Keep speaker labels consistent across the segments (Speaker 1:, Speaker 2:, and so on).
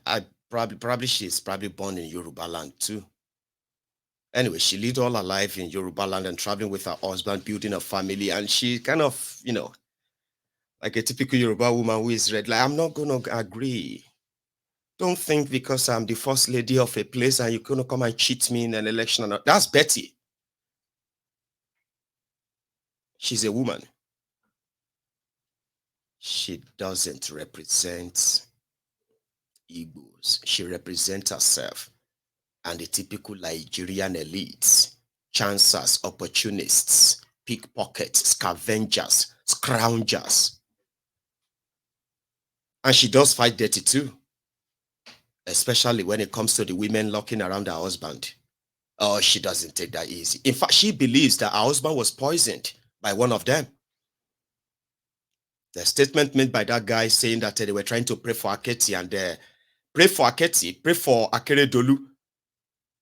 Speaker 1: I probably she's probably born in Yoruba land too. Anyway, she lived all her life in Yoruba land and traveling with her husband, building a family, and she kind of, like a typical Yoruba woman who is red. Like, I'm not gonna agree. Don't think because I'm the first lady of a place and you're gonna come and cheat me in an election. That's Betty. She's a woman. She doesn't represent Igbos. She represents herself and the typical Nigerian elites, chancers, opportunists, pickpockets, scavengers, scroungers. And she does fight dirty too, especially when it comes to the women locking around her husband. Oh, she doesn't take that easy. In fact, she believes that her husband was poisoned by one of them. The statement made by that guy saying that they were trying to pray for Aketi and pray for Akeredolu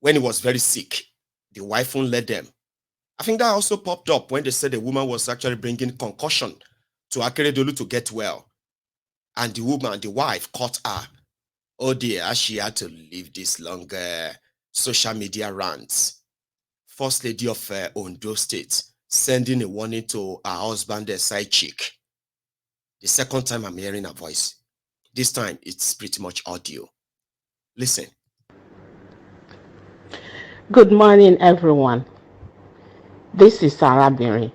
Speaker 1: when he was very sick. The wife won't let them. I think that also popped up when they said the woman was actually bringing concussion to Akeredolu to get well. And the wife caught her. Oh dear, she had to leave this long social media rants. First Lady of Ondo State sending a warning to her husband, the side chick. The second time I'm hearing her voice. This time it's pretty much audio. Listen.
Speaker 2: Good morning, everyone. This is Arabiri.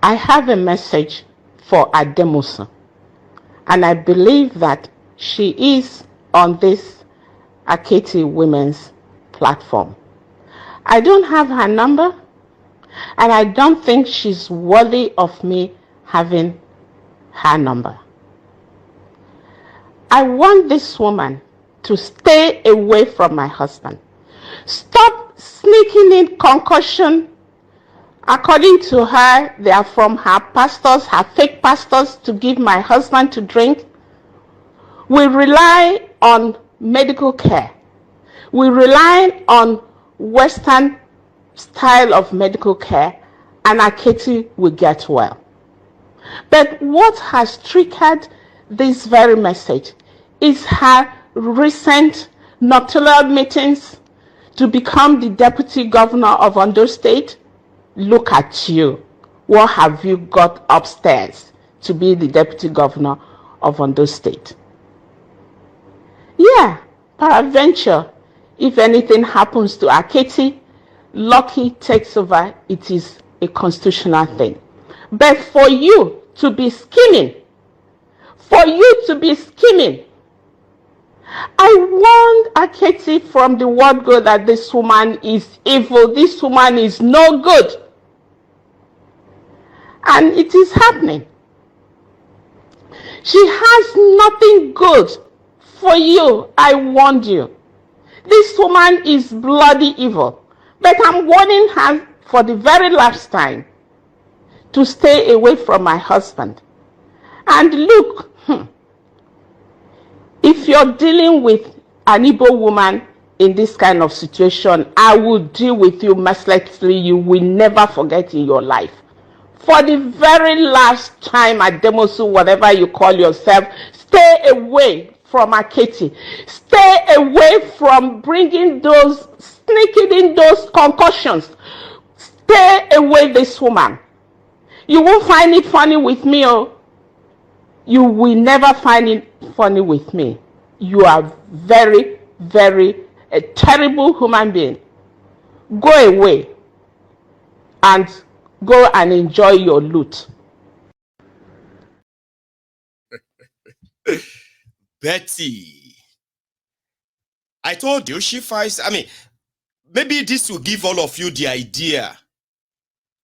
Speaker 2: I have a message for Ademusa, and I believe that she is on this Aketi Women's platform. I don't have her number, and I don't think she's worthy of me having her number. I want this woman to stay away from my husband. Stop sneaking in concussion. According to her, they are from her pastors, her fake pastors, to give my husband to drink. We rely on medical care. We rely on Western style of medical care, and Aketi will get well. But what has triggered this very message is her recent nocturnal meetings to become the deputy governor of Ondo State. Look at you. What have you got upstairs to be the deputy governor of Ondo State? Yeah, peradventure, if anything happens to Aketi, Lucky takes over. It is a constitutional thing. But for you to be scheming, I warned Aketi from the word go that this woman is evil, this woman is no good. And it is happening. She has nothing good for you. I warned you. This woman is bloody evil. But I'm warning her for the very last time to stay away from my husband. And look, if you're dealing with an Igbo woman in this kind of situation, I will deal with you mercilessly. You will never forget in your life. For the very last time, Ademosu, whatever you call yourself, stay away from Aketi. Stay away from sneaking in those concussions. Stay away this woman. You won't find it funny with me, oh. You will never find it funny with me. You are very, very a terrible human being. Go away and go and enjoy your loot.
Speaker 1: Betty, I told you she fights. Maybe this will give all of you the idea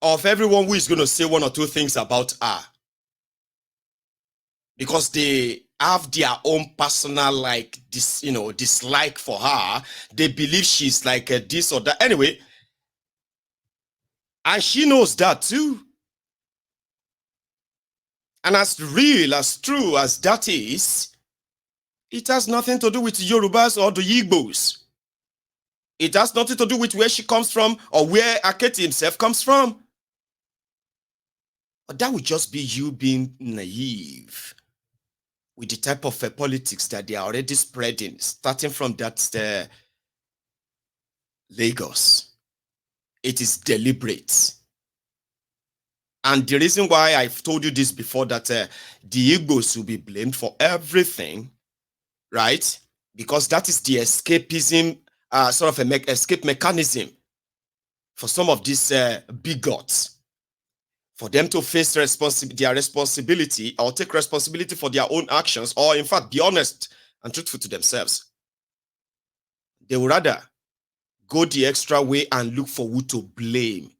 Speaker 1: of everyone who is going to say one or two things about her. Because they have their own personal dislike for her. They believe she's like this or that. Anyway, and she knows that too. And as real, as true as that is, it has nothing to do with Yorubas or the Igbos. It has nothing to do with where she comes from or where Aketi himself comes from. But that would just be you being naive. with the type of politics that they are already spreading, starting from that Lagos. It is deliberate. And the reason why I've told you this before, that the Igbos will be blamed for everything, right? Because that is the escapism, sort of escape mechanism for some of these bigots, for them to face their responsibility, or take responsibility for their own actions, or in fact be honest and truthful to themselves. They would rather go the extra way and look for who to blame.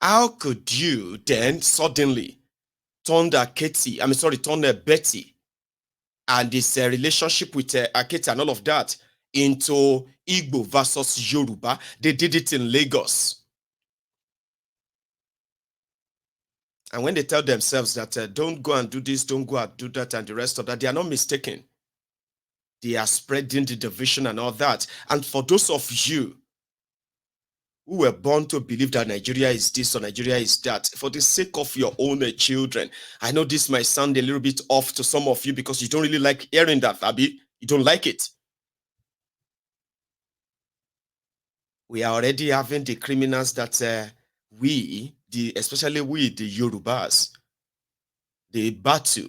Speaker 1: How could you then suddenly turn Betty and this relationship with Aketi and all of that into Igbo versus Yoruba? They did it in Lagos. And when they tell themselves that don't go and do this, don't go and do that, and the rest of that, they are not mistaken. They are spreading the division and all that. And for those of you who were born to believe that Nigeria is this or Nigeria is that, for the sake of your own children, I know this might sound a little bit off to some of you because you don't really like hearing that, Abi. You don't like it. We are already having the criminals that especially we, the Yorubas, the battle,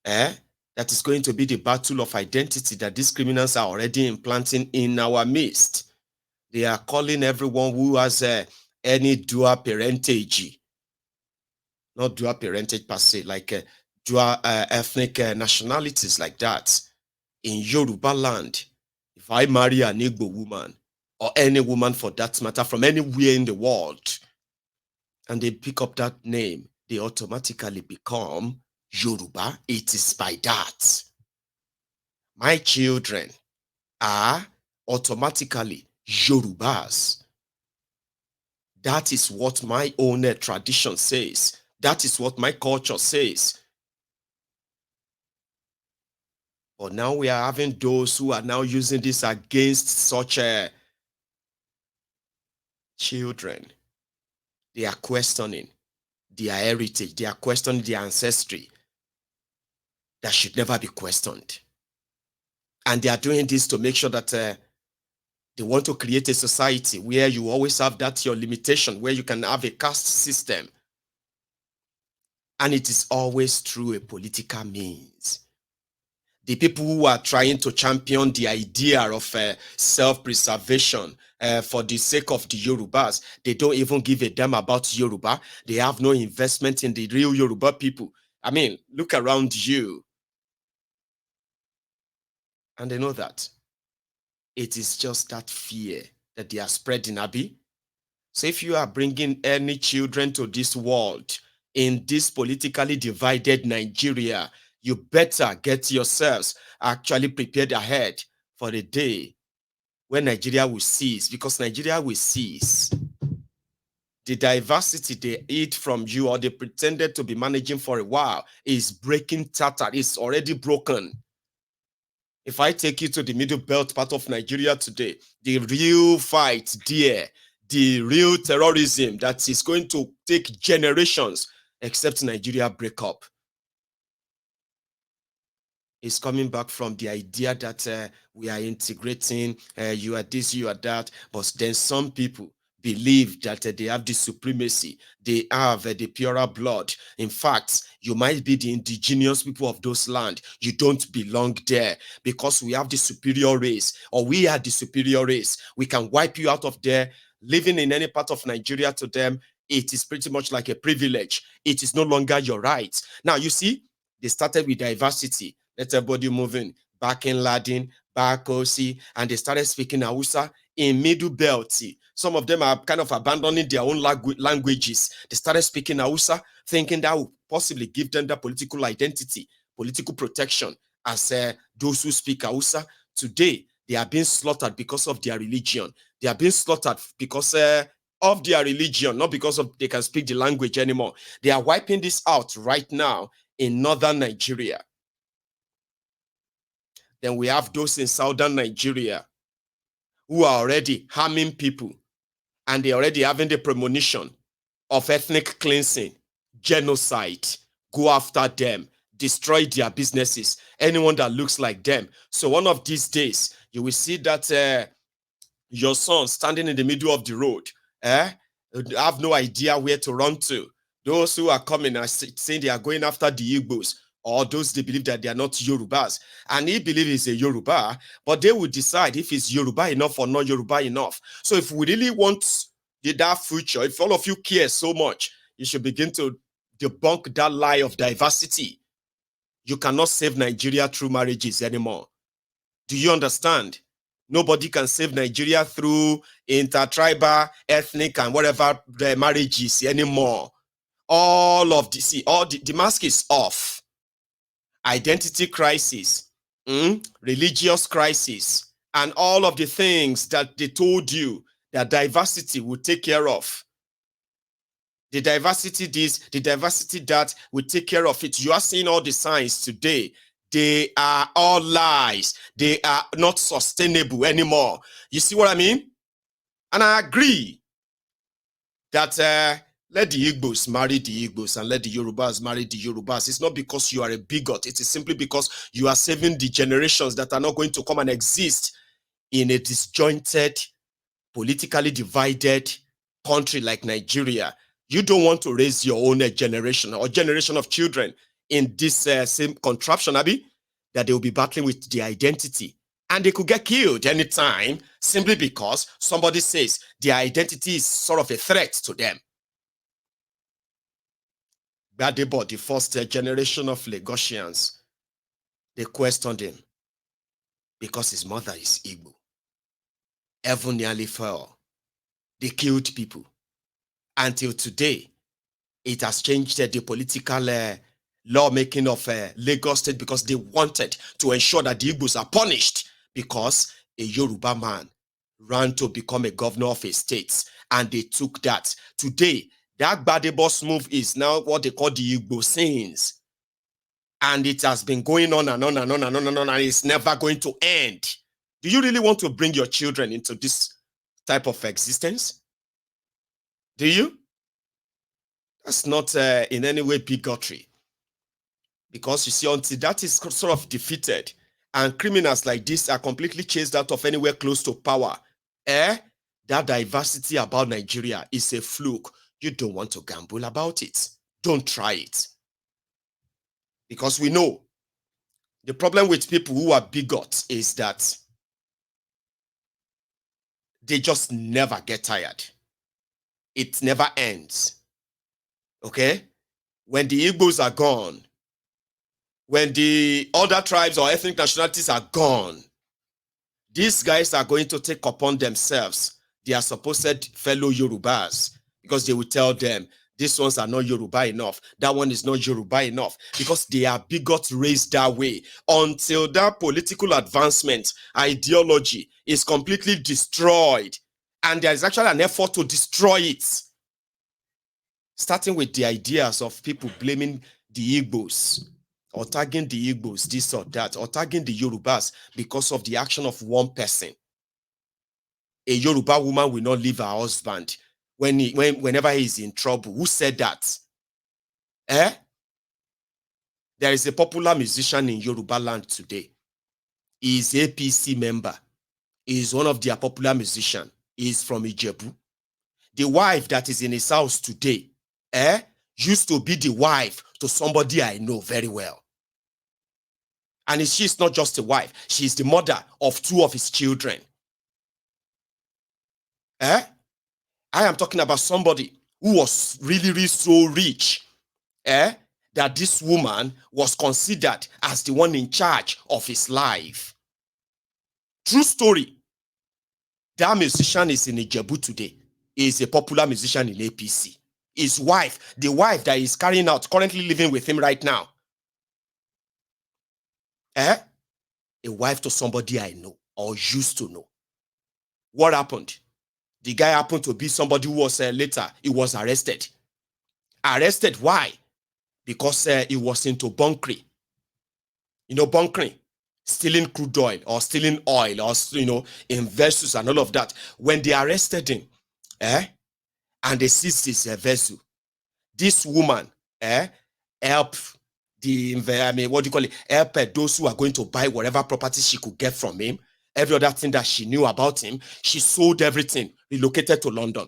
Speaker 1: that is going to be the battle of identity that these criminals are already implanting in our midst. They are calling everyone who has any dual parentage, not dual parentage per se, like dual ethnic nationalities like that. In Yoruba land, if I marry an Igbo woman, or any woman for that matter, from anywhere in the world, and they pick up that name, they automatically become Yoruba. It is by that. My children are automatically Yorubas. That is what my own tradition says. That is what my culture says. But now we are having those who are now using this against such children. They are questioning their heritage. They are questioning their ancestry. That should never be questioned. And they are doing this to make sure that they want to create a society where you always have that your limitation, where you can have a caste system. And it is always through a political means. The people who are trying to champion the idea of self-preservation for the sake of the Yorubas, they don't even give a damn about Yoruba. They have no investment in the real Yoruba people. I mean, look around you. And they know that. It is just that fear that they are spreading, Abi. So if you are bringing any children to this world in this politically divided Nigeria, you better get yourselves actually prepared ahead for the day when Nigeria will cease, because Nigeria will cease. The diversity they eat from you, or they pretended to be managing for a while, is breaking tatter. It's already broken. If I take you to the middle belt part of Nigeria today, the real fight there, the real terrorism that is going to take generations, except Nigeria break up, is coming back from the idea that we are integrating, you are this, you are that. But then some people believe that they have the supremacy, they have the purer blood. In fact, you might be the indigenous people of those land. You don't belong there because we have the superior race, or we are the superior race. We can wipe you out of there. Living in any part of Nigeria, to them, it is pretty much like a privilege. It is no longer your right. Now, you see, they started with diversity. Let everybody moving. Back in Latin, back Osi, and they started speaking Hausa in Middle Belt. Some of them are kind of abandoning their own languages. They started speaking Hausa, thinking that would possibly give them that political identity, political protection, as those who speak Hausa. Today, they are being slaughtered because of their religion. They are being slaughtered because of their religion, not because of they can speak the language anymore. They are wiping this out right now in northern Nigeria. Then we have those in southern Nigeria who are already harming people, and they already having the premonition of ethnic cleansing, genocide. Go after them. destroy their businesses, anyone that looks like them. So one of these days, you will see that your son standing in the middle of the road, have no idea where to run to. Those who are coming are saying they are going after the Igbos, or those they believe that they are not Yorubas. And he believes he's a Yoruba, but they will decide if it's Yoruba enough or not Yoruba enough. So if we really want that future, if all of you care so much, you should begin to debunk that lie of diversity. You cannot save Nigeria through marriages anymore. Do you understand? Nobody can save Nigeria through intertribal, ethnic, and whatever the marriages anymore. All of the mask is off. Identity crisis, religious crisis, and all of the things that they told you that diversity will take care of. The diversity this, the diversity that will take care of it. You are seeing all the signs today. They are all lies. They are not sustainable anymore. You see what I mean? And I agree that let the Igbos marry the Igbos and let the Yorubas marry the Yorubas. It's not because you are a bigot. It is simply because you are saving the generations that are not going to come and exist in a disjointed, politically divided country like Nigeria. You don't want to raise your own generation or generation of children in this same contraption, Abby, that they will be battling with their identity. And they could get killed anytime simply because somebody says their identity is sort of a threat to them. Gbadebo, the first generation of Lagosians, they questioned him because his mother is Igbo. Heaven nearly fell. They killed people. Until today, it has changed the political lawmaking of Lagos State because they wanted to ensure that the Igbos are punished because a Yoruba man ran to become a governor of a state, and they took that. Today, that Gbadebo's move is now what they call the Igbo sins. And it has been going on and on and on and on and on, and it's never going to end. Do you really want to bring your children into this type of existence? Do you? That's not in any way bigotry. Because you see, until that is sort of defeated and criminals like this are completely chased out of anywhere close to power, that diversity about Nigeria is a fluke. You don't want to gamble about it. Don't try it. Because we know the problem with people who are bigots is that they just never get tired. It never ends. Okay? When the Igbos are gone, when the other tribes or ethnic nationalities are gone, these guys are going to take upon themselves their supposed fellow Yorubas, because they will tell them, these ones are not Yoruba enough, that one is not Yoruba enough, because they are bigots raised that way. Until that political advancement ideology is completely destroyed, and there is actually an effort to destroy it, starting with the ideas of people blaming the Igbos, or tagging the Igbos this or that, or tagging the Yorubas because of the action of one person. A Yoruba woman will not leave her husband whenever he is in trouble. Who said that? There is a popular musician in Yoruba land today. He is an APC member. He is one of their popular musicians. He is from Ijebu. The wife that is in his house today used to be the wife to somebody I know very well. And she's not just a wife, she's the mother of 2 of his children. I am talking about somebody who was really, really so rich that this woman was considered as the one in charge of his life. True story. That musician is in Ijebu today. He is a popular musician in APC. His wife, the wife that is carrying out, currently living with him right now, a wife to somebody I know or used to know. What happened? The guy happened to be somebody who was later, he was arrested. Arrested, why? Because he was into bunkering. You know, bunkering, stealing crude oil or stealing oil, or, in vessels and all of that. When they arrested him, and they seized his vessel, this woman helped I mean, what do you call it? Help those who are going to buy whatever property she could get from him. Every other thing that she knew about him, she sold everything, relocated to London.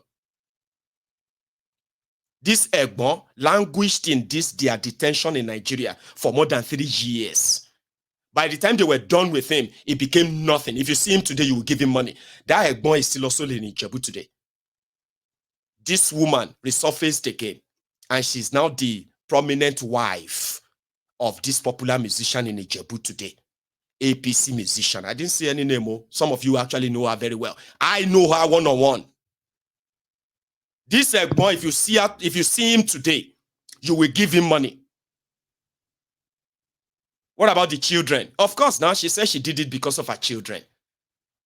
Speaker 1: This Egbon languished in their detention in Nigeria for more than 3 years. By the time they were done with him, it became nothing. If you see him today, you will give him money. That Egbon is still also in Ijebu today. This woman resurfaced again, and she's now the prominent wife of this popular musician in Ijebu today. APC musician. I didn't see any name. Some of you actually know her very well. I know her one-on-one. This boy, if you see him today, you will give him money. What about the children? Of course, now she says she did it because of her children.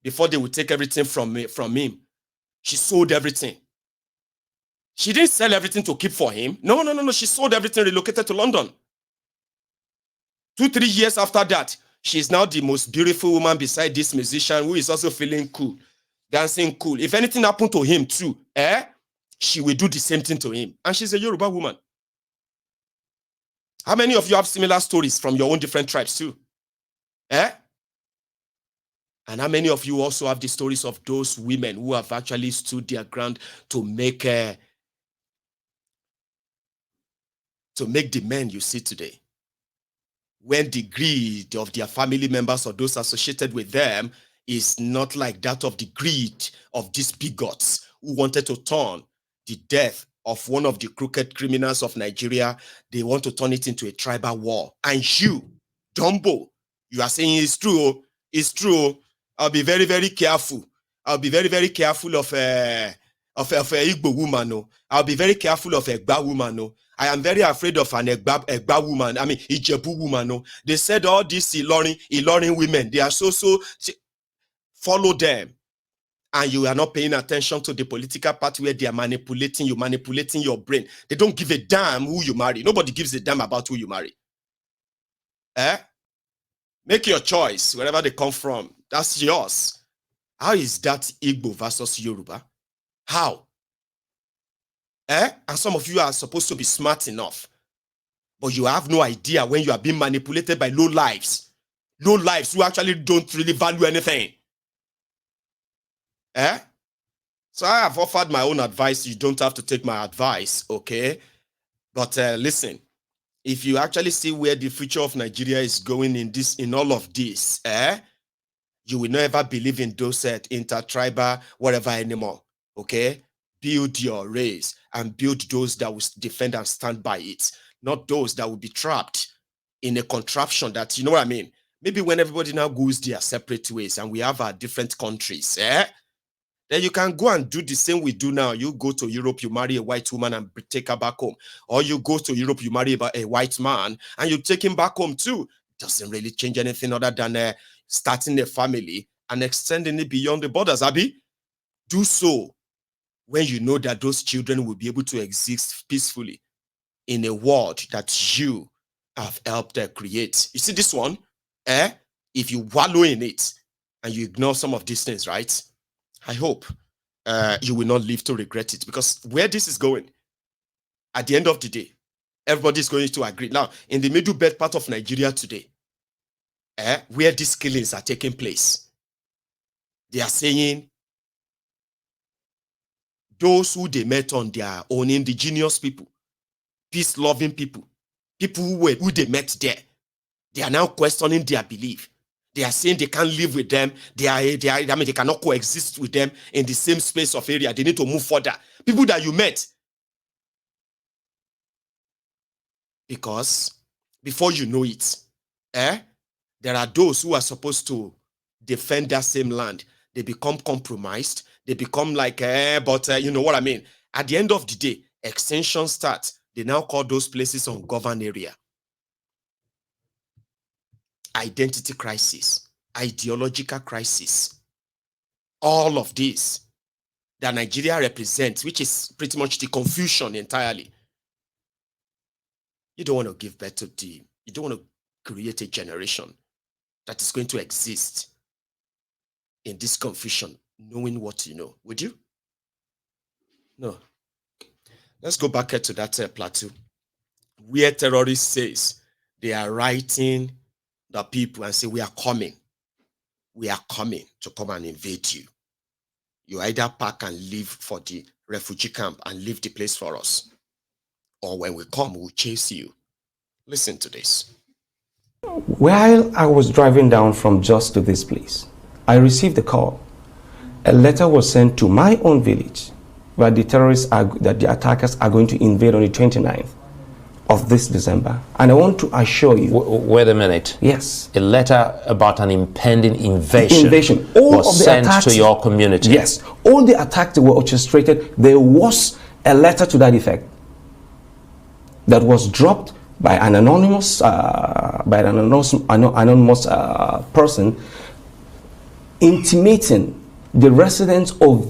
Speaker 1: Before they would take everything from him, she sold everything. She didn't sell everything to keep for him. No. She sold everything, relocated to London. 2-3 years after that, she's now the most beautiful woman beside this musician who is also feeling cool, dancing cool. If anything happened to him too, she will do the same thing to him. And she's a Yoruba woman. How many of you have similar stories from your own different tribes too? And how many of you also have the stories of those women who have actually stood their ground to make the men you see today? When the greed of their family members or those associated with them is not like that of the greed of these bigots who wanted to turn the death of one of the crooked criminals of Nigeria, they want to turn it into a tribal war. And you, Dumbo, you are saying it's true. It's true. I'll be very, very careful. I'll be very, very careful of a Igbo woman. I'll be very careful of a Egba woman. I am very afraid of an Egba woman. I mean, Ijebu woman. They said all these Ilorin women, they are so follow them. And you are not paying attention to the political party where they are manipulating you, manipulating your brain. They don't give a damn who you marry. Nobody gives a damn about who you marry. Make your choice wherever they come from. That's yours. How is that Igbo versus Yoruba? How? And some of you are supposed to be smart enough, but you have no idea when you are being manipulated by low lives who actually don't really value anything. So I have offered my own advice. You don't have to take my advice, okay? But listen, if you actually see where the future of Nigeria is going in all of this, you will never believe in those intertribal whatever anymore, okay? Build your race and build those that will defend and stand by it, not those that will be trapped in a contraption that, you know what I mean? Maybe when everybody now goes their separate ways and we have our different countries, then you can go and do the same we do now. You go to Europe, you marry a white woman and take her back home. Or you go to Europe, you marry a white man and you take him back home too. It doesn't really change anything other than starting a family and extending it beyond the borders, Abi. Do so when you know that those children will be able to exist peacefully in a world that you have helped create. You see this one? If you wallow in it and you ignore some of these things, right? I hope you will not live to regret it, because where this is going, at the end of the day, everybody is going to agree. Now, in the middle belt part of Nigeria today, where these killings are taking place, they are saying those who they met on their own, indigenous people, peace-loving people who they met there, they are now questioning their belief. They are saying they can't live with them. They cannot coexist with them in the same space of area. They need to move further. People that you met. Because before you know it, there are those who are supposed to defend that same land. They become compromised. They become like, you know what I mean? At the end of the day, extension starts. They now call those places ungoverned area. Identity crisis, ideological crisis, all of this that Nigeria represents, which is pretty much the confusion entirely. You don't want to give birth to you don't want to create a generation that is going to exist in this confusion, knowing what you know. Would you? No. Let's go back to that Plateau, where terrorists says they are writing the people and say, we are coming to come and invade you. You either pack and leave for the refugee camp and leave the place for us, or when we come, we'll chase you. Listen to this.
Speaker 3: While I was driving down from Jos to this place, I received a call. A letter was sent to my own village where the attackers are going to invade on the 29th of this December. And I want to assure you...
Speaker 4: Wait a minute.
Speaker 3: Yes.
Speaker 4: A letter about an impending invasion,
Speaker 3: All
Speaker 4: was
Speaker 3: of the
Speaker 4: sent
Speaker 3: attacks,
Speaker 4: to your community.
Speaker 3: Yes. All the attacks were orchestrated. There was a letter to that effect that was dropped by an anonymous person intimating the residents of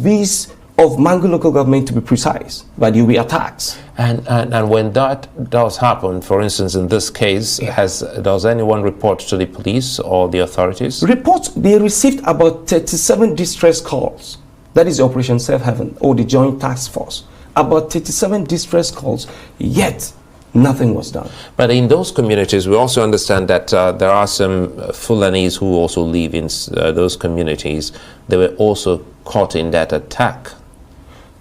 Speaker 3: Mangu local government, to be precise, that you will be attacked.
Speaker 4: And when that does happen, for instance, in this case, does anyone report to the police or the authorities?
Speaker 3: They received about 37 distress calls. That is Operation Safe Haven or the Joint Task Force. About 37 distress calls, yet nothing was done.
Speaker 4: But in those communities, we also understand that there are some Fulanis who also live in those communities. They were also caught in that attack.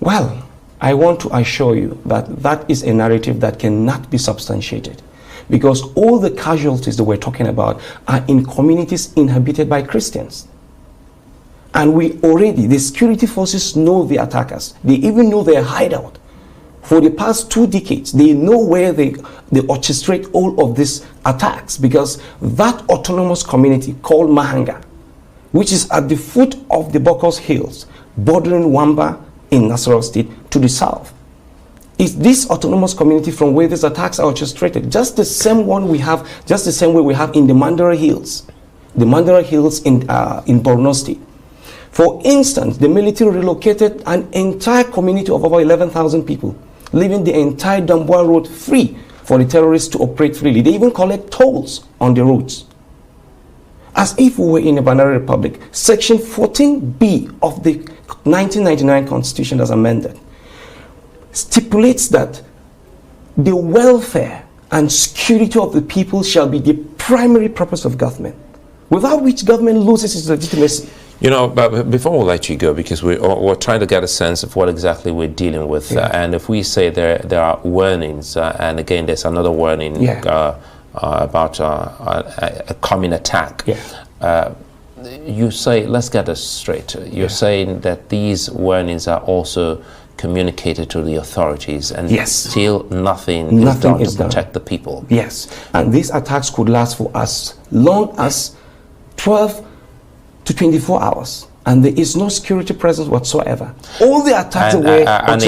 Speaker 3: Well, I want to assure you that that is a narrative that cannot be substantiated, because all the casualties that we're talking about are in communities inhabited by Christians. And the security forces know the attackers. They even know their hideout. For the past 2 decades, they know where they orchestrate all of these attacks, because that autonomous community called Mahanga, which is at the foot of the Bokos Hills, bordering Wamba in Nasarawa State to the south, is this autonomous community from where these attacks are orchestrated. Just the same way we have in the Mandara Hills. The Mandara Hills in Borno State. For instance, the military relocated an entire community of over 11,000 people, leaving the entire Damboa road free for the terrorists to operate freely. They even collect tolls on the roads. As if we were in a Banana Republic. Section 14B of the 1999 Constitution, as amended, stipulates that the welfare and security of the people shall be the primary purpose of government, without which government loses its legitimacy.
Speaker 4: You know, but before we let you go, because we're trying to get a sense of what exactly we're dealing with, and if we say there are warnings, and again, there's another warning about a coming attack. You say, let's get this straight. You're saying that these warnings are also communicated to the authorities, and still nothing is done to protect the people.
Speaker 3: Yes, and these attacks could last for as long as 12 to 24 hours, and there is no security presence whatsoever. All the attacks were
Speaker 4: and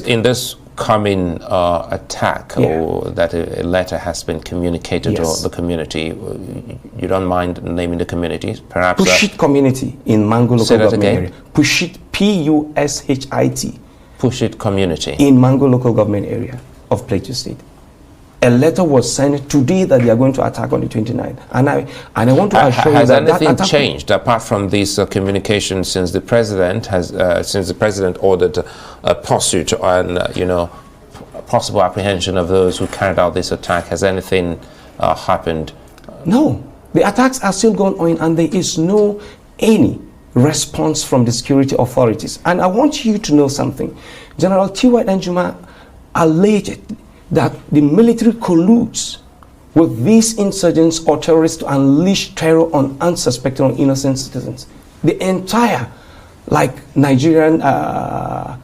Speaker 4: in this coming attack, or that a letter has been communicated to the community, you don't mind naming the communities, perhaps?
Speaker 3: Pushit community in Mango local government area. Pushit, P-U-S-H-I-T.
Speaker 4: Pushit community
Speaker 3: in Mango local government area of Plateau State. A letter was sent today that they are going to attack on the 29th, and I want to assure you that
Speaker 4: anything changed apart from this communication since the president ordered a pursuit and possible apprehension of those who carried out this attack? Has anything happened?
Speaker 3: No, the attacks are still going on, and there is any response from the security authorities. And I want you to know something. General T.Y. Danjuma alleged that the military colludes with these insurgents or terrorists to unleash terror on unsuspecting or innocent citizens. The entire Nigerian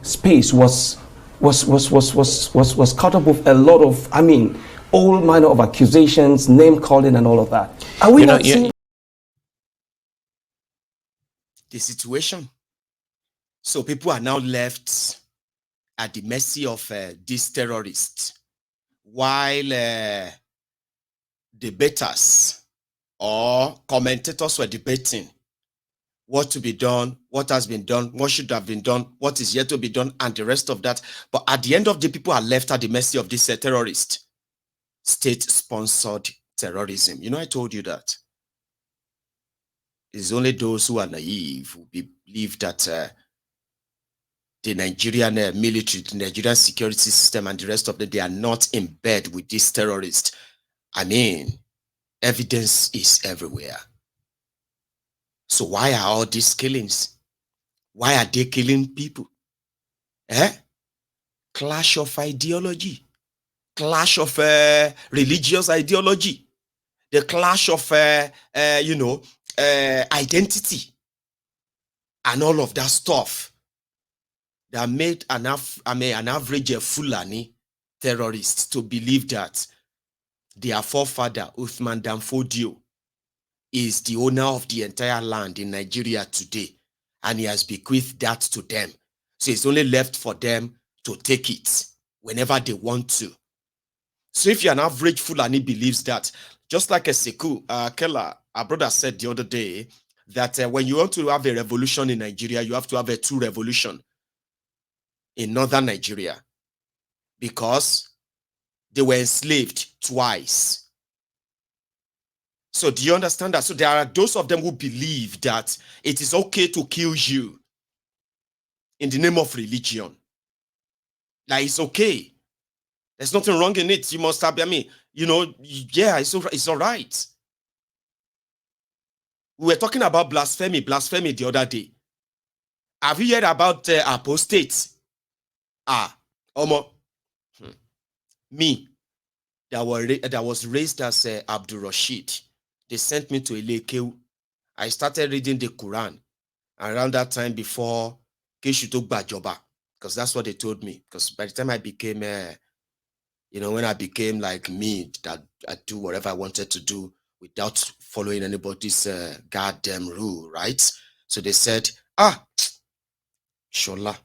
Speaker 3: space was caught up with a lot of, all manner of accusations, name calling, and all of that. Are we not seeing
Speaker 1: the situation? So people are now left at the mercy of these terrorists, while debaters or commentators were debating what to be done, what has been done, what should have been done, what is yet to be done, and the rest of that. But at the end of the day, people are left at the mercy of this terrorist, state-sponsored terrorism. You know, I told you that. It's only those who are naive who believe that the Nigerian military, the Nigerian security system, and the rest of them, they are not in bed with these terrorists. Evidence is everywhere. So why are all these killings? Why are they killing people? Clash of ideology, clash of religious ideology, the clash of identity, and all of that stuff that made an average Fulani terrorist to believe that their forefather Uthman Danfodio is the owner of the entire land in Nigeria today, and he has bequeathed that to them. So it's only left for them to take it whenever they want to. So if you're an average Fulani believes that, just like a Seku, Kela, our brother said the other day, that when you want to have a revolution in Nigeria, you have to have a two revolution in northern Nigeria, because they were enslaved twice. So do you understand that? So there are those of them who believe that it is okay to kill you in the name of religion. Like, it's okay. There's nothing wrong in it. You must have, yeah, it's all right. We were talking about blasphemy the other day. Have you heard about apostates? Me, that was raised as Abdul Rashid. They sent me to Ilekeu. I started reading the Quran around that time before Keshu took Bajoba, because that's what they told me. Because by the time I became, when I became like me, that I do whatever I wanted to do without following anybody's goddamn rule, right? So they said, Shola,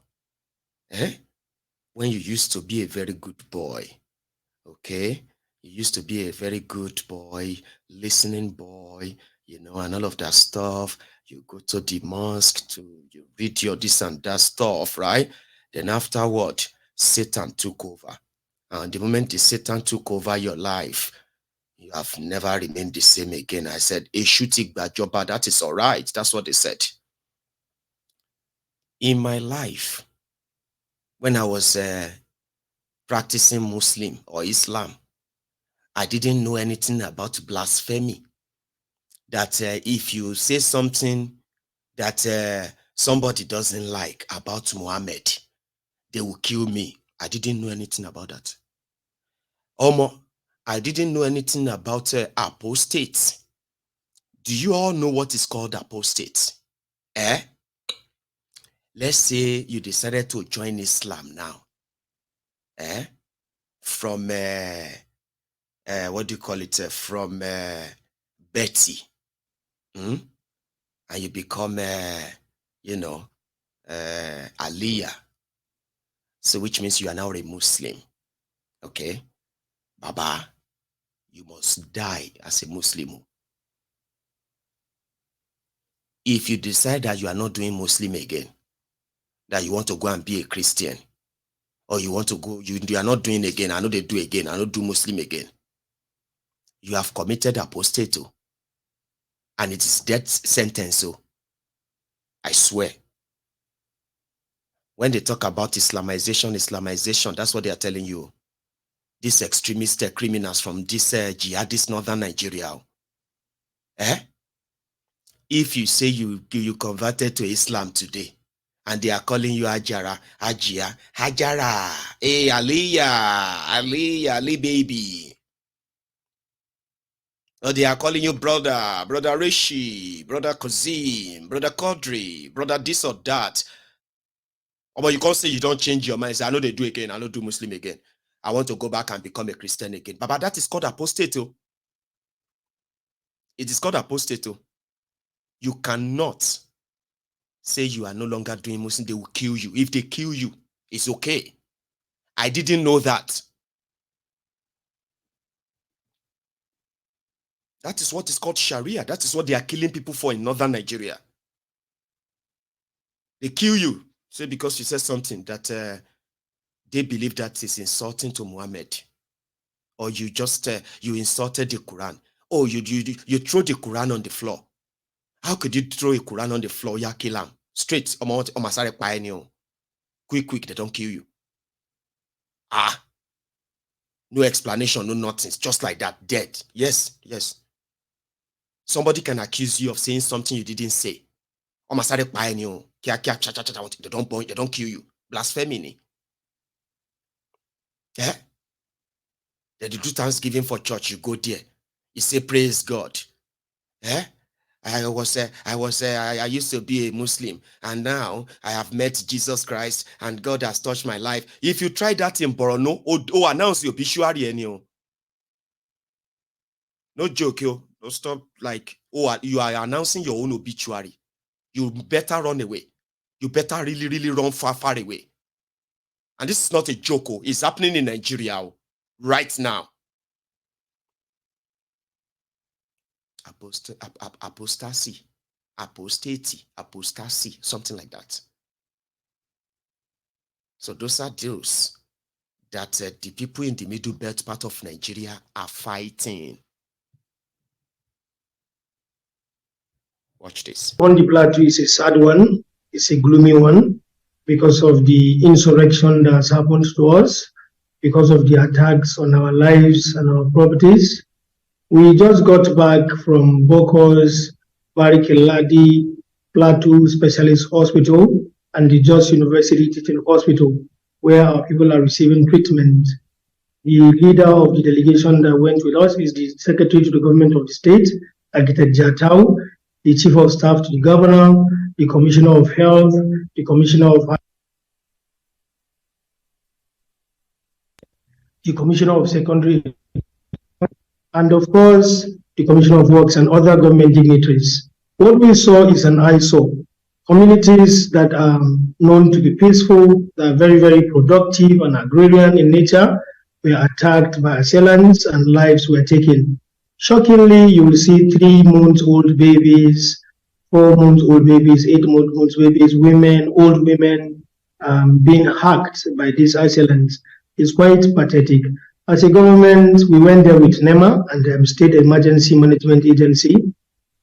Speaker 1: when you used to be a very good boy, okay? You used to be a very good boy, listening boy, and all of that stuff. You go to the mosque, you read your this and that stuff, right? Then afterward, Satan took over. And the moment the Satan took over your life, you have never remained the same again. I said, Eshutik Bajoba, that is all right. That's what they said. In my life, when I was practicing Muslim or Islam, I didn't know anything about blasphemy. That if you say something that somebody doesn't like about Muhammad, they will kill me. I didn't know anything about that. Omo, I didn't know anything about apostates. Do you all know what is called apostates? Let's say you decided to join Islam now. From what do you call it? From Betty. And you become Aliyah. So which means you are now a Muslim. Okay? Baba, you must die as a Muslim. If you decide that you are not doing Muslim again, that you want to go and be a Christian, or you want to go, you are not doing again, I know they do again, I don't do Muslim again, you have committed apostate, and it is death sentence. So I swear, when they talk about Islamization, that's what they are telling you. These extremist criminals from this jihadist northern Nigeria. If you say you converted to Islam today, and they are calling you Hajara, Hajia, Hajara, hey Ali baby. Or they are calling you brother Rishi, brother Kozim, brother Kodri, brother this or that. But you can't say you don't change your mind. Say, I know they do again, I don't do Muslim again. I want to go back and become a Christian again. But that is called apostate. It is called apostate. You cannot say you are no longer doing Muslim. They will kill you. If they kill you, it's okay. I didn't know that. That is what is called Sharia. That is what they are killing people for in northern Nigeria. They kill you, say because you said something that they believe that is insulting to Muhammad, or you just you insulted the Quran, or you throw the Quran on the floor. How could you throw a Quran on the floor? Ya kill him straight. Quick, they don't kill you. No explanation, no nothing. It's just like that, dead. Yes. somebody can accuse you of saying something you didn't say. They don't kill you. Blasphemy. Yeah? They do Thanksgiving for church. You go there. You say, praise God. Yeah? I used to be a Muslim, and now I have met Jesus Christ, and God has touched my life. If you try that in Borono, announce your obituary, no joke, yo. Don't stop you are announcing your own obituary. You better run away. You better really, really run far, far away. And this is not a joke. It's happening in Nigeria right now. Apostasy, something like that. So those are deals that the people in the middle belt part of Nigeria are fighting. Watch this.
Speaker 5: On the Plateau is a sad one. It's a gloomy one because of the insurrection that has happened to us, because of the attacks on our lives and our properties. We just got back from Bigots, Akeredolu, Plateau Specialist Hospital, and the Jos University Teaching Hospital, where our people are receiving treatment. The leader of the delegation that went with us is the Secretary to the Government of the State, Akeredolu, the Chief of Staff to the Governor, the Commissioner of Health, the Commissioner of Secondary, and of course, the Commissioner of Works and other government dignitaries. What we saw is an eyesore. Communities that are known to be peaceful, that are very, very productive and agrarian in nature, were attacked by assailants and lives were taken. Shockingly, you will see 3-month-old babies, 4-month-old babies, 8-month-old babies, women, old women being hacked by these assailants. It's quite pathetic. As a government, we went there with NEMA and the State Emergency Management Agency,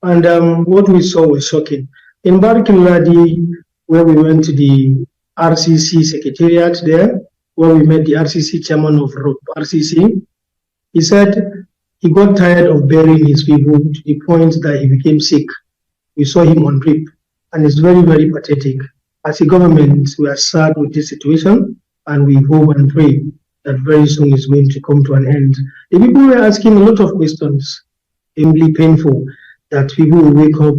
Speaker 5: and what we saw was shocking. In Akeredolu, where we went to the RCC Secretariat there, where we met the RCC chairman of RCC, he said he got tired of burying his people to the point that he became sick. We saw him on drip, and it's very, very pathetic. As a government, we are sad with this situation, and we hope and pray that very soon it's going to come to an end. The people were asking a lot of questions, simply painful, that people will wake up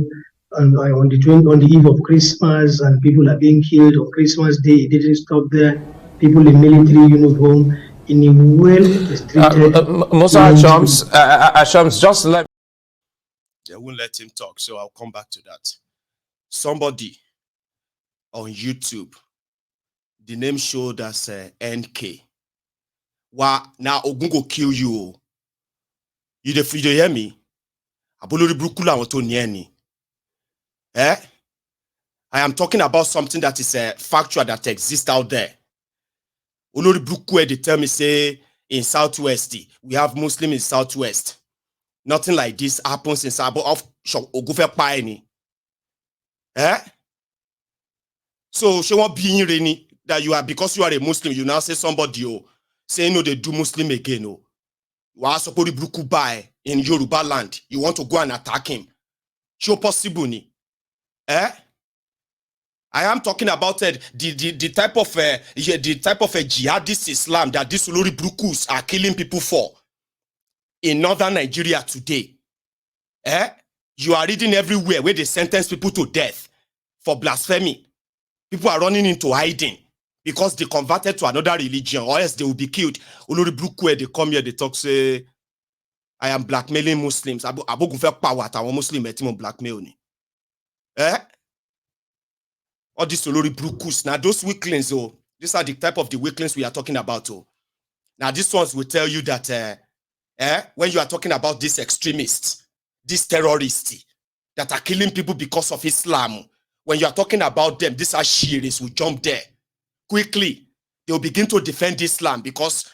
Speaker 5: on the eve of Christmas and people are being killed on Christmas Day. It didn't stop there. People in military uniform, in a well-restricted...
Speaker 4: Musa Ashams, just let...
Speaker 1: They won't let him talk, so I'll come back to that. Somebody on YouTube, the name showed as NK. Wow, now Ogun go kill you. You hear me? I am talking about something that is factual that exists out there. Olori Bruku, they tell me say in Southwest, we have Muslim in Southwest. Nothing like this happens in South of Ogufe Paini. So she won't be in Reni that you are, because you are a Muslim, you now say somebody say no, they do Muslim again. You are supposed to Bruku buy in Yoruba land. You want to go and attack him. Show possible ni. I am talking about the type of jihadist Islam that these Olori Brukus are killing people for in northern Nigeria today. You are reading everywhere where they sentence people to death for blasphemy. People are running into hiding because they converted to another religion, or else they will be killed. Olori Bruku, they come here, they talk, say, I am blackmailing Muslims. Abo gufe power at our Muslim etimon blackmail ni. All these Olori Brukus. Now those weaklings, these are the type of the weaklings we are talking about. Now these ones will tell you that when you are talking about these extremists, these terrorists that are killing people because of Islam, when you are talking about them, these are Shiites who jump there. Quickly, they will begin to defend Islam because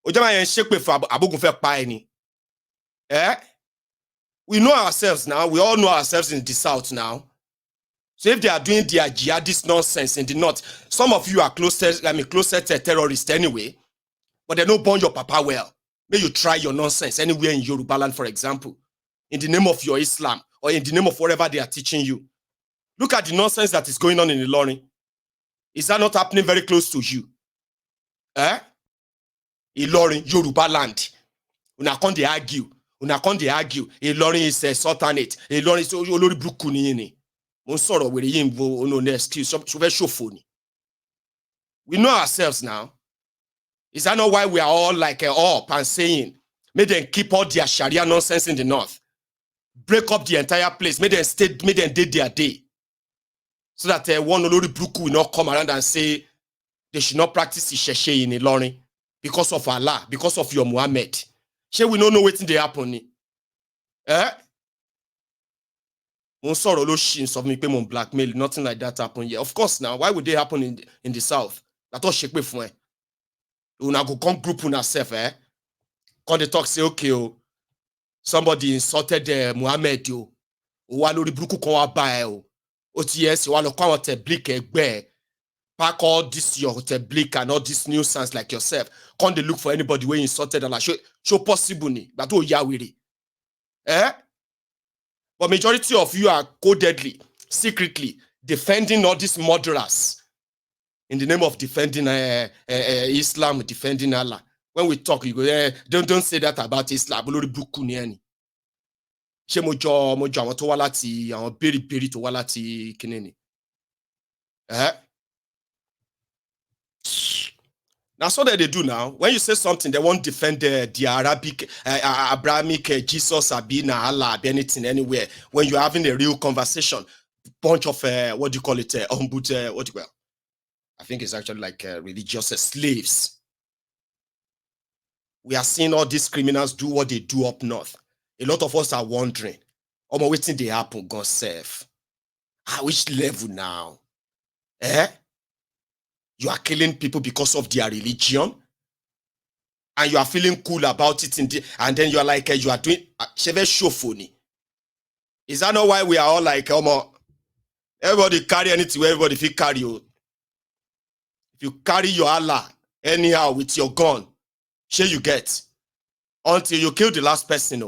Speaker 1: we know ourselves now. We all know ourselves in the South now. So if they are doing their jihadist nonsense in the North, some of you are closer to terrorists anyway, but they don't burn your papa well. May you try your nonsense anywhere in Yoruba land, for example. in the name of your Islam or in the name of whatever they are teaching you. Look at the nonsense that is going on in Ilorin. Is that not happening very close to you? Ilorin, Yoruba land. Una come dey argue. Ilorin is a sultanate. Ilorin is olórí burúkú ni. Mo sọ̀rọ̀ wèrè yín vo no excuse. So fẹ́ ṣòfò ni. We know ourselves now. Is that not why we are all like up and saying, make them keep all their Sharia nonsense in the north, break up the entire place, make them did their day, so that one olórí burúkú will not come around and say they should not practice Isheshe in Ilorin because of Allah, because of your Muhammad. Shey we don't know wetin dey happen ni? Mo sọ̀rọ̀ ló shins of me pay mo blackmail, nothing like that happen here. Of course now, why would they happen in the south? That all shake fun. Una go come group una self, Come they talk say okay somebody insulted Muhammad o wa lórí burúkú kan wá bá ẹ o ti yes wa lọ kó àwọn tabligh ẹgbẹ́ pack all this your tabligh and all this nuisance like yourself, come they look for anybody wey insulted Allah, show possible ni gba tó ya wèrè. But majority of you are codedly, secretly defending all these murderers in the name of defending Islam, defending Allah. When we talk, you go, don't say that about Islam. Olórí burúkú ni ẹni. Ṣé mo jọ àwọn tó wá láti àwọn bèrè tó wá láti kíni ni? That's what they do now. When you say something, they won't defend the Abrahamic Jesus, Abina, Allah, anything, anywhere. When you're having a real conversation, bunch of, what do you call it, I think it's actually like religious slaves. We are seeing all these criminals do what they do up north. A lot of us are wondering, waiting they happen, God save. Which level now? You are killing people because of their religion, and you are feeling cool about it, and then you are like, you are doing shofoni. Is that not why we are all like, everybody carry anything where everybody feel carry you? If you carry your Allah anyhow with your gun, share you get until you kill the last person,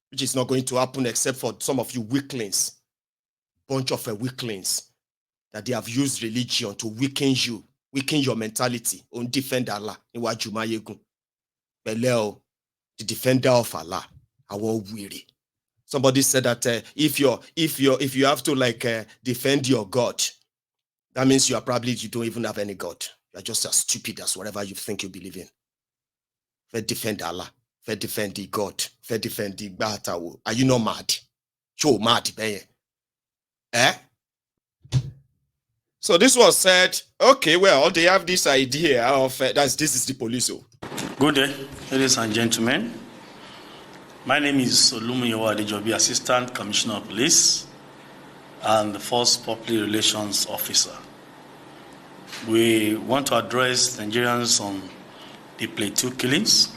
Speaker 1: which is not going to happen except for some of you weaklings, bunch of weaklings. That they have used religion to weaken you, weaken your mentality. On defend Allah. The defender of Allah. I won't weary. Somebody said that if you have to like defend your God, that means you don't even have any God. You are just as stupid as whatever you think you believe in. Fair defend Allah. Fair defend the God. Fair defend the Batawo. Are you not mad? Show mad, So this was said, okay, well, they have this idea of, this is the police.
Speaker 6: Good day, ladies and gentlemen. My name is Olumiyowa Adejobi, Assistant Commissioner of Police and the First Public Relations Officer. We want to address Nigerians on the Plateau killings.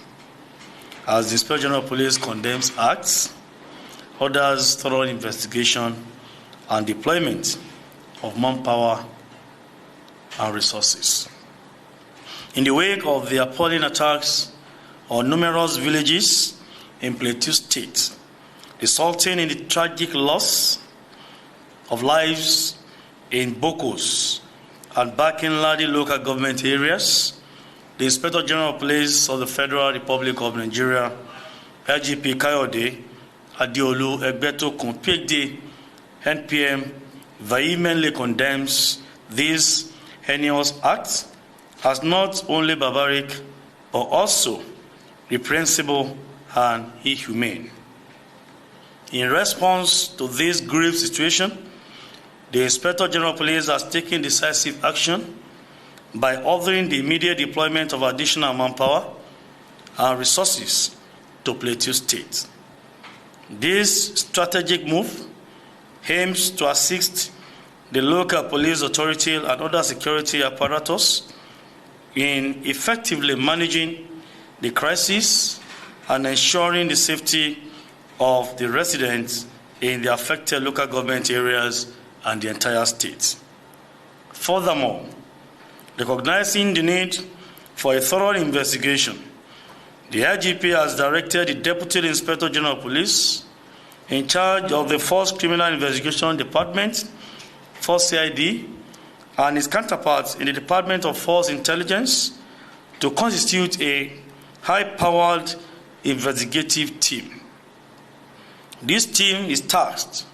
Speaker 6: As the Inspector General of Police condemns acts, orders thorough investigation and deployment of manpower and resources. In the wake of the appalling attacks on numerous villages in Plateau State, resulting in the tragic loss of lives in Bigots and Bakinladi local government areas, the Inspector General of Police of the Federal Republic of Nigeria, IGP Kayode Akeredolu Egbetokun, PhD, NPM, vehemently condemns these heinous acts as not only barbaric but also reprehensible and inhumane. In response to this grave situation, the Inspector General of Police has taken decisive action by ordering the immediate deployment of additional manpower and resources to Plateau State. This strategic move aims to assist the local police authority and other security apparatus in effectively managing the crisis and ensuring the safety of the residents in the affected local government areas and the entire state. Furthermore, recognizing the need for a thorough investigation The IGP has directed the Deputy Inspector General of Police in charge of the Force Criminal Investigation Department, Force CID, and his counterparts in the Department of Force Intelligence to constitute a high-powered investigative team. This team is tasked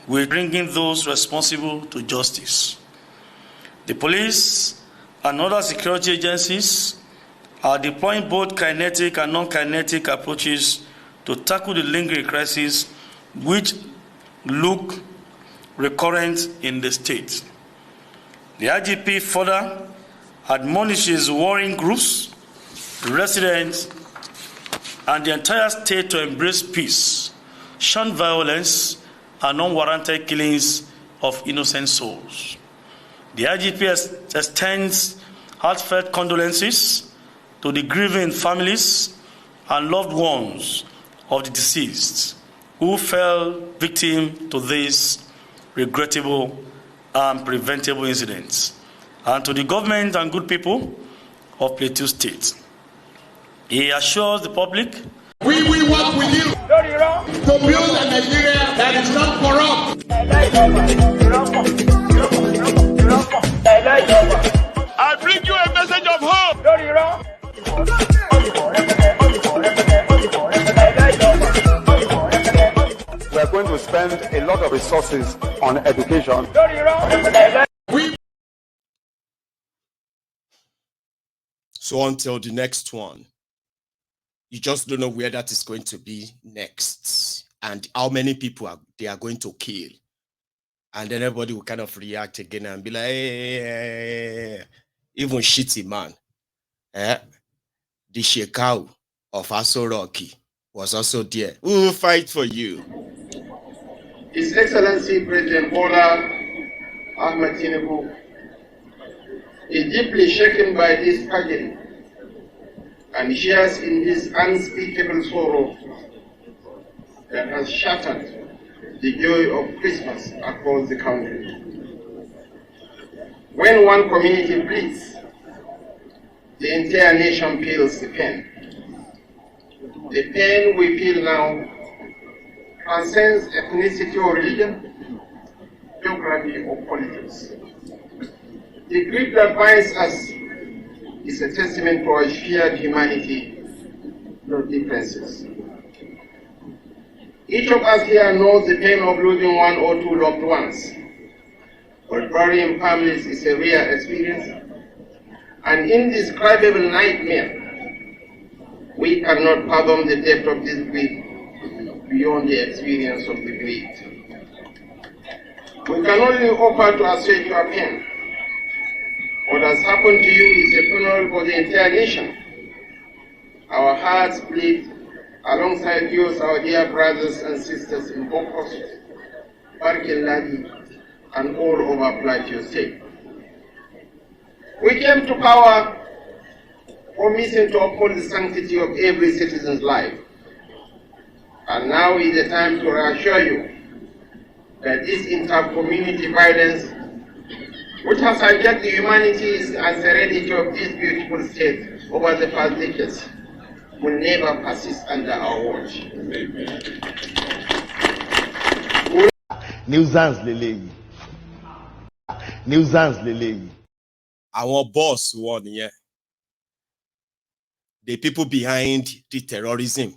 Speaker 6: with bringing those responsible to justice. The police and other security agencies are deploying both kinetic and non-kinetic approaches to tackle the lingering crisis which look recurrent in the state. The IGP further admonishes warring groups, residents, and the entire state to embrace peace, shun violence, and unwarranted killings of innocent souls. The IGP extends heartfelt condolences to the grieving families and loved ones of the deceased who fell victim to these regrettable and preventable incidents, and to the government and good people of Plateau State. He assures the public,
Speaker 7: we will work with you to build a Nigeria that is not corrupt. I bring you a message of hope.
Speaker 8: We are going to spend a lot of resources on education.
Speaker 1: So until the next one, you just don't know where that is going to be next and how many people they are going to kill. And then everybody will kind of react again and be like, hey, even shitty man. The Shekau of Aso Rocky was also there. We will fight for you.
Speaker 9: His Excellency President Bola Ahmed Tinubu is deeply shaken by this tragedy and shares in this unspeakable sorrow that has shattered the joy of Christmas across the country. When one community bleeds, the entire nation feels the pain. The pain we feel now transcends ethnicity or religion, geography or politics. The grief that binds us is a testament to our shared humanity, no differences. Each of us here knows the pain of losing one or two loved ones, but burying families is a rare experience, an indescribable nightmare. We cannot fathom the depth of this grief beyond the experience of the bereaved. We can only offer to assuage your pain. What has happened to you is a funeral for the entire nation. Our hearts bleed alongside yours, our dear brothers and sisters in Bokos, Barkeladi, and all over Plateau State. We came to power promising to uphold the sanctity of every citizen's life. And now is the time to reassure you that this inter-community violence, which has hijacked the humanities and serenity of this beautiful state over the past decades, will never persist under our watch.
Speaker 10: Nuisance lele. Nuisance lele.
Speaker 1: Our boss won, yeah. The people behind the terrorism.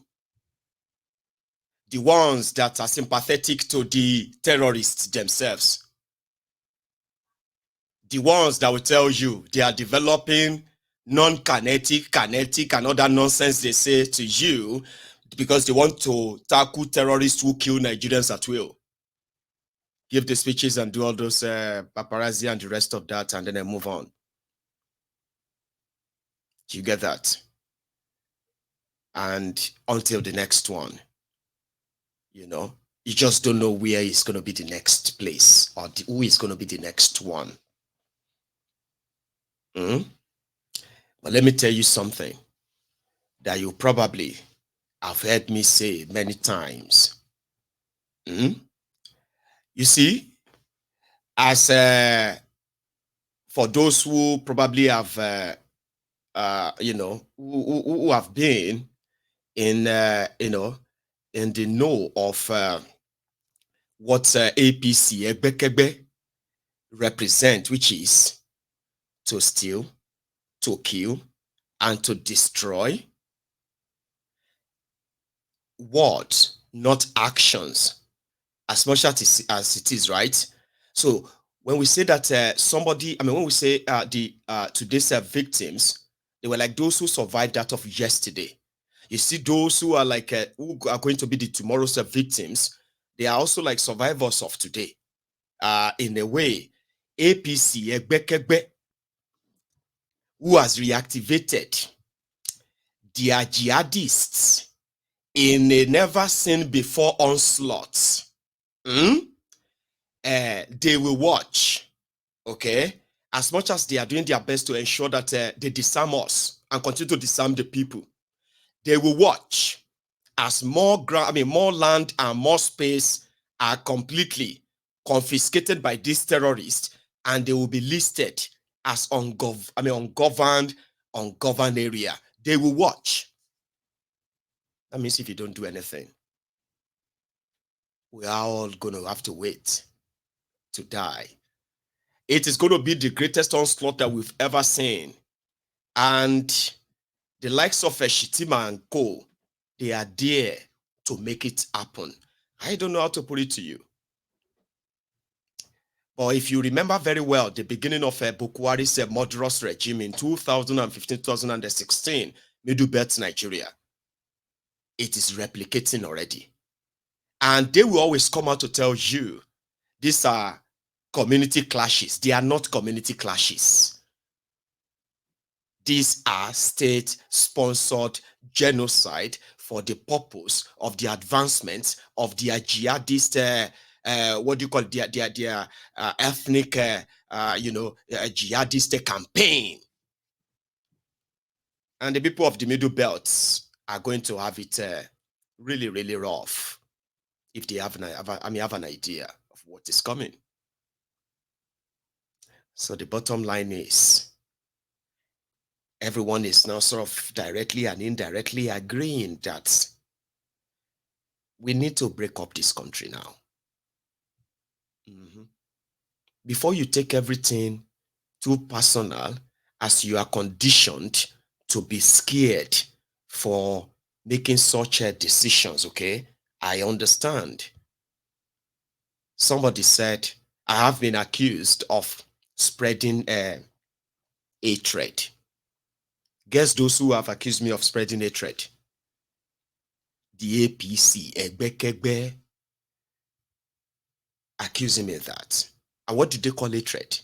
Speaker 1: The ones that are sympathetic to the terrorists themselves. The ones that will tell you they are developing non-kinetic, kinetic, and other nonsense they say to you because they want to tackle terrorists who kill Nigerians at will. Give the speeches and do all those paparazzi and the rest of that, and then I move on. You get that? And until the next one, you know, you just don't know where is going to be the next place or who is going to be the next one. But let me tell you something that you probably have heard me say many times. You see, as for those who probably have who have been in, in the know of what APC, Egbekegbe, represent, which is to steal, to kill, and to destroy. Words, not actions, as much as it is, right? So when we say that somebody, when we say today's victims, they were like those who survived that of yesterday. You see, those who are like who are going to be the tomorrow's victims, they are also like survivors of today. In a way, APC, Egbekegbe, who has reactivated their jihadists in a never seen before onslaught. They will watch, okay, as much as they are doing their best to ensure that they disarm us and continue to disarm the people. They will watch as more land and more space are completely confiscated by these terrorists, and they will be listed as ungoverned area. They will watch. That means if you don't do anything, we are all going to have to wait to die. It is going to be the greatest onslaught that we've ever seen. And the likes of Shitima and Co., they are there to make it happen. I don't know how to put it to you. But if you remember very well, the beginning of Bukwari's murderous regime in 2015-2016, Middle Belt, Nigeria, it is replicating already. And they will always come out to tell you, these are community clashes. They are not community clashes. These are state-sponsored genocide for the purpose of the advancement of their jihadist, their ethnic, jihadist campaign. And the people of the Middle Belt are going to have it really, really rough if they have an idea of what is coming. So the bottom line is, everyone is now sort of directly and indirectly agreeing that we need to break up this country now. Before you take everything too personal, as you are conditioned to be scared for making such decisions, okay? I understand. Somebody said, I have been accused of spreading hatred. Guess those who have accused me of spreading hatred? The APC, Egbekegbe, accusing me of that. And what do they call hatred?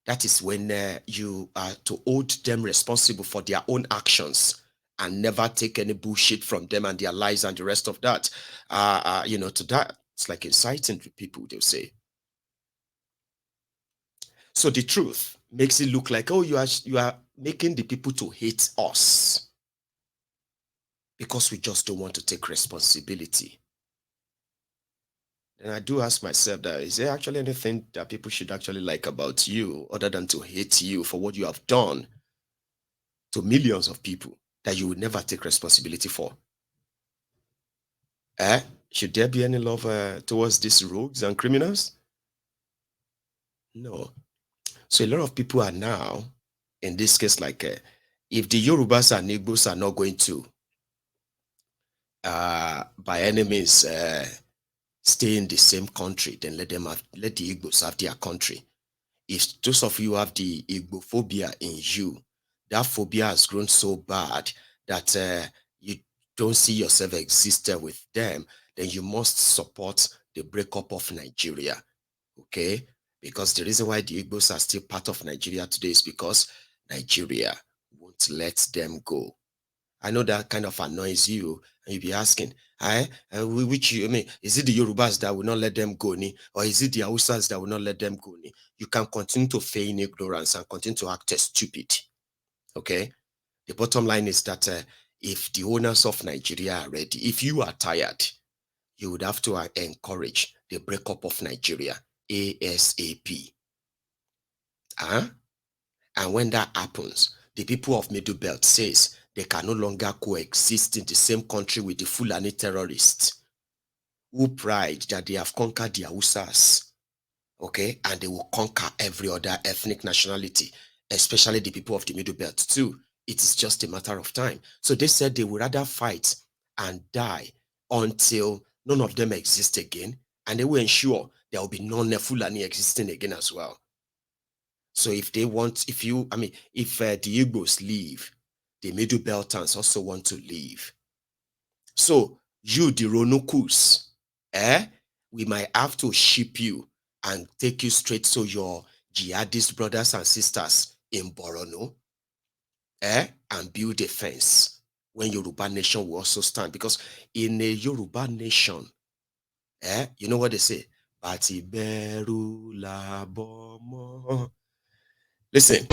Speaker 1: That is when you are to hold them responsible for their own actions and never take any bullshit from them and their lies and the rest of that. To that, it's like inciting to people, they'll say. So the truth makes it look like, oh, you are making the people to hate us because we just don't want to take responsibility. And I do ask myself that, is there actually anything that people should actually like about you other than to hate you for what you have done to millions of people that you would never take responsibility for? Should there be any love towards these rogues and criminals? No. So a lot of people are now, in this case, like if the Yorubas and Igbos are not going to, by any means, stay in the same country, then let the Igbos have their country. If those of you have the Igbophobia in you, that phobia has grown so bad that you don't see yourself existing with them, then you must support the breakup of Nigeria, okay? Because the reason why the Igbos are still part of Nigeria today is because Nigeria won't let them go. I know that kind of annoys you, and you'll be asking, which is it the Yorubas that will not let them go, or is it the Hausas that will not let them go? You can continue to feign ignorance and continue to act as stupid, okay? The bottom line is that if the owners of Nigeria are ready, if you are tired, you would have to encourage the breakup of Nigeria ASAP. And when that happens, the people of Middle Belt says they can no longer coexist in the same country with the Fulani terrorists who pride that they have conquered the Hausas, okay, and they will conquer every other ethnic nationality, especially the people of the Middle Belt too. It is just a matter of time. So they said they would rather fight and die until none of them exist again, and they will ensure there will be none Fulani existing again as well. So if they want, if the Igbos leave, the Middle Beltans also want to leave. So you, the Ronokus, we might have to ship you and take you straight to your jihadist brothers and sisters in Borono, and build a fence when Yoruba nation will also stand. Because in a Yoruba nation, you know what they say? Bati beru la bomo. Listen.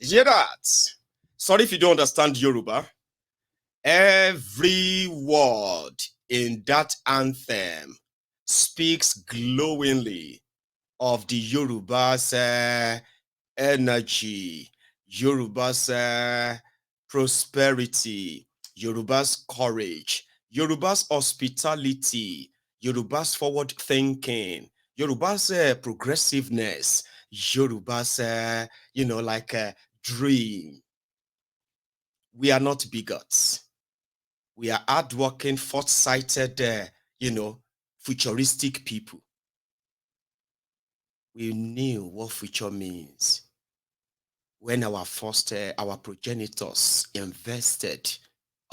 Speaker 1: Hear that? Sorry if you don't understand Yoruba. Every word in that anthem speaks glowingly of the Yoruba's energy, Yoruba's prosperity, Yoruba's courage, Yoruba's hospitality, Yoruba's forward thinking, Yoruba's progressiveness, Yoruba's, dream. We are not bigots. We are hardworking, foresighted, futuristic people. We knew what future means when our progenitors invested